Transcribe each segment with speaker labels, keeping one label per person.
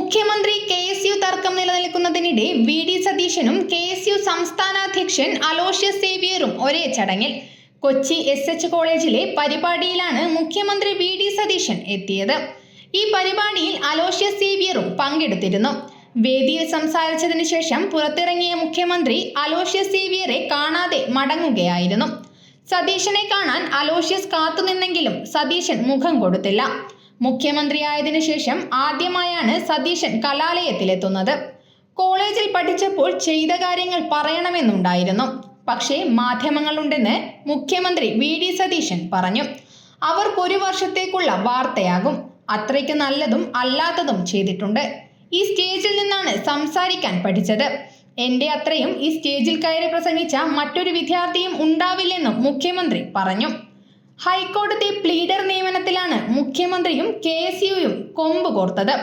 Speaker 1: മുഖ്യമന്ത്രി KSU തർക്കം നിലനിൽക്കുന്നതിനിടെ VD സതീശനും KSU സംസ്ഥാന അധ്യക്ഷൻ അലോഷ്യസ് സേവ്യറും ഒരേ ചടങ്ങിൽ കൊച്ചി SH കോളേജിലെ പരിപാടിയിലാണ് മുഖ്യമന്ത്രി VD സതീശൻ എത്തിയത്. ഈ പരിപാടിയിൽ അലോഷ്യസ് സേവ്യറും പങ്കെടുത്തിരുന്നു. വേദിയിൽ സംസാരിച്ചതിനു ശേഷം പുറത്തിറങ്ങിയ മുഖ്യമന്ത്രി അലോഷ്യസ് സേവ്യറെ കാണാതെ മടങ്ങുകയായിരുന്നു. സതീശനെ കാണാൻ അലോഷ്യസ് കാത്തുനിന്നെങ്കിലും സതീശൻ മുഖം കൊടുത്തില്ല. മുഖ്യമന്ത്രിയായതിനു ശേഷം ആദ്യമായാണ് സതീശൻ കലാലയത്തിലെത്തുന്നത്. കോളേജിൽ പഠിച്ചപ്പോൾ ചെയ്ത കാര്യങ്ങൾ പറയണമെന്നുണ്ടായിരുന്നു. പക്ഷേ മാധ്യമങ്ങളുണ്ടെന്ന് മുഖ്യമന്ത്രി VD സതീശൻ പറഞ്ഞു. അവർക്കൊരു വർഷത്തേക്കുള്ള വാർത്തയാകും. അത്രയ്ക്ക് നല്ലതും അല്ലാത്തതും ചെയ്തിട്ടുണ്ട്. ഈ സ്റ്റേജിൽ നിന്നാണ് സംസാരിക്കാൻ പഠിച്ചത്. എന്റെ അത്രയും ഈ സ്റ്റേജിൽ കയറി പ്രസംഗിച്ച മറ്റൊരു വിദ്യാർത്ഥിയും ഉണ്ടാവില്ലെന്നും മുഖ്യമന്ത്രി പറഞ്ഞു. ഹൈക്കോടതി പ്ലീഡർ നിയമനത്തിലാണ് മുഖ്യമന്ത്രിയും KSUയും കൊമ്പ് കോർത്തത്.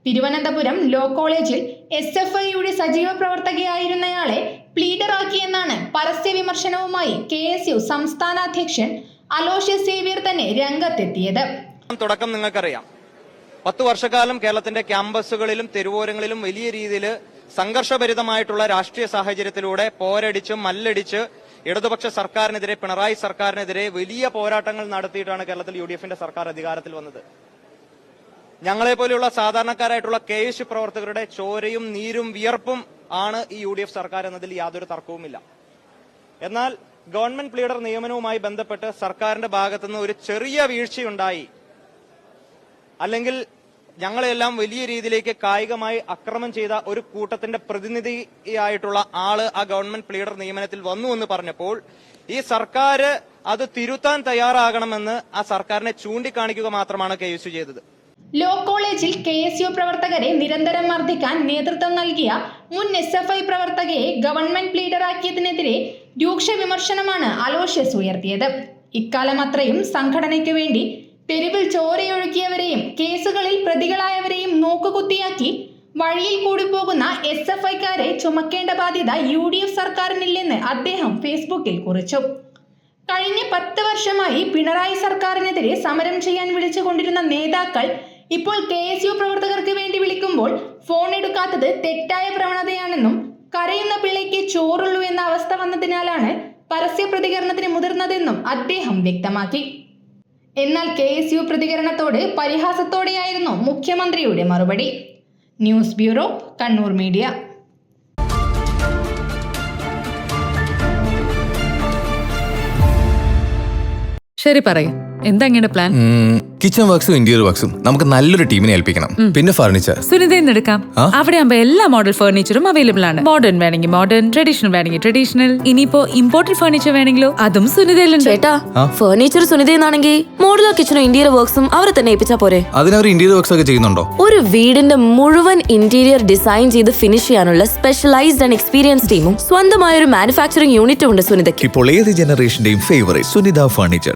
Speaker 1: തിരുവനന്തപുരം ലോ കോളേജിൽ SFIയുടെ സജീവ പ്രവർത്തകയായിരുന്നയാളെ പ്ലീഡറാക്കിയെന്നാണ് പരസ്യ വിമർശനവുമായി KSU സംസ്ഥാന അധ്യക്ഷൻ അലോഷ്യസ് സേവ്യർ തന്നെ രംഗത്തെത്തിയത്.
Speaker 2: തുടക്കം നിങ്ങൾക്കറിയാം. 10 വർഷക്കാലം കേരളത്തിന്റെ ക്യാമ്പസുകളിലും തെരുവോരങ്ങളിലും വലിയ രീതിയിൽ സംഘർഷഭരിതമായിട്ടുള്ള രാഷ്ട്രീയ സാഹചര്യത്തിലൂടെ പോരടിച്ച് മല്ലടിച്ച് ഇടതുപക്ഷ സർക്കാരിനെതിരെ, പിണറായി സർക്കാരിനെതിരെ വലിയ പോരാട്ടങ്ങൾ നടത്തിയിട്ടാണ് കേരളത്തിൽ UDFന്റെ സർക്കാർ അധികാരത്തിൽ വന്നത്. ഞങ്ങളെ പോലെയുള്ള സാധാരണക്കാരായിട്ടുള്ള KSU പ്രവർത്തകരുടെ ചോരയും നീരും വിയർപ്പും ആണ് ഈ UDF സർക്കാർ എന്നതിൽ യാതൊരു തർക്കവുമില്ല. എന്നാൽ ഗവൺമെന്റ് പ്ലീഡർ നിയമനവുമായി ബന്ധപ്പെട്ട് സർക്കാരിന്റെ ഭാഗത്തുനിന്ന് ഒരു ചെറിയ വീഴ്ചയുണ്ടായി, അല്ലെങ്കിൽ ഞങ്ങളെല്ലാം വലിയ രീതിയിലേക്ക് കായികമായി അക്രമം ചെയ്ത ഒരു കൂട്ടത്തിന്റെ പ്രതിനിധിയായിട്ടുള്ള ആള് ആ ഗവൺമെന്റ് പ്ലീഡർ നിയമനത്തിൽ വന്നു എന്ന് പറഞ്ഞപ്പോൾ ഈ സർക്കാർ അത് തിരുത്താൻ തയ്യാറാകണമെന്ന് ആ സർക്കാരിനെ ചൂണ്ടിക്കാണിക്കുക മാത്രമാണ് KSU ചെയ്തത്.
Speaker 1: ലോ കോളേജിൽ KSU പ്രവർത്തകരെ നിരന്തരം മർദ്ദിക്കാൻ നേതൃത്വം നൽകിയ മുൻ SFI പ്രവർത്തകയെ ഗവൺമെന്റ് പ്ലീഡറാക്കിയതിനെതിരെ രൂക്ഷ വിമർശനമാണ് അലോഷ്യസ് ഉയർത്തിയത്. ഇക്കാലം അത്രയും സംഘടനയ്ക്ക് വേണ്ടി തെരുവിൽ ചോരയൊഴുക്കിയവരെയും കേസുകളിൽ പ്രതികളായവരെയും നോക്കുകുത്തിയാക്കി വഴിയിൽ കൂടി പോകുന്ന SFIക്കാരെ ചുമക്കേണ്ട ബാധ്യത UDF സർക്കാരിനില്ലെന്ന് അദ്ദേഹം ഫേസ്ബുക്കിൽ കുറിച്ചു. കഴിഞ്ഞ 10 വർഷമായി പിണറായി സർക്കാരിനെതിരെ സമരം ചെയ്യാൻ വിളിച്ചുകൊണ്ടിരുന്ന നേതാക്കൾ ഇപ്പോൾ KSU പ്രവർത്തകർക്ക് വേണ്ടി വിളിക്കുമ്പോൾ ഫോൺ എടുക്കാത്തത് തെറ്റായ പ്രവണതയാണെന്നും കരയുന്ന പിള്ളയ്ക്ക് ചോറുള്ളൂ എന്ന അവസ്ഥ വന്നതിനാലാണ് പരസ്യ പ്രതികരണത്തിന് മുതിർന്നതെന്നും അദ്ദേഹം വ്യക്തമാക്കി. എന്നാൽ KSU പ്രതികരണത്തോട് പരിഹാസത്തോടെയായിരുന്നു മുഖ്യമന്ത്രിയുടെ മറുപടി. News bureau, Kannur media.
Speaker 3: ശരി, പറയും എന്താ ഇങ്ങനെ പ്ലാൻ?
Speaker 4: കിച്ചൺ വർക്സും ഇന്റീരിയർ വർക്സും നമുക്ക് നല്ലൊരു ടീമിനെ ഏൽപ്പിക്കണം. പിന്നെ ഫർണിച്ചർ
Speaker 3: സുനിതയിൽ എടുക്കാം. അവിടെ ആകുമ്പോ എല്ലാ മോഡൽ ഫർണിച്ചറും അവൈലബിൾ ആണ്. മോഡേൺ വേണമെങ്കിൽ മോഡേൺ, ട്രഡീഷണൽ വേണമെങ്കിൽ ട്രഡീഷണൽ. ഇനിയിപ്പോ ഇമ്പോർട്ടഡ് ഫർണിച്ചർ വേണമെങ്കിലോ അതും സുനിതയിലുണ്ട്.
Speaker 5: ചേട്ടാ, ഫർണിച്ചർ സുനിതയെന്നാണെങ്കിൽ മോഡുലർ കിച്ചണും ഇന്റീരിയർ വർക്സും അവരെ തന്നെ ഏൽപ്പിച്ചാ പോരെ?
Speaker 4: അതിനവർ ഇന്റീരിയർ വർക്സ് ഒക്കെ ചെയ്യുന്നുണ്ടോ?
Speaker 5: ഒരു വീടിന്റെ മുഴുവൻ ഇന്റീരിയർ ഡിസൈൻ ചെയ്ത് ഫിനിഷ് ചെയ്യാനുള്ള സ്പെഷ്യലൈസ്ഡ് ആൻഡ് എക്സ്പീരിയൻസ് ടീമും സ്വന്തമായ ഒരു മാനുഫാക്ചറിംഗ് യൂണിറ്റും ഉണ്ട് സുനിതയ്ക്ക്.
Speaker 6: ഇപ്പോൾ ഏത് ജനറേഷന്റെയും ഫേവറേറ്റ് സുനിത ഫർണിച്ചർ.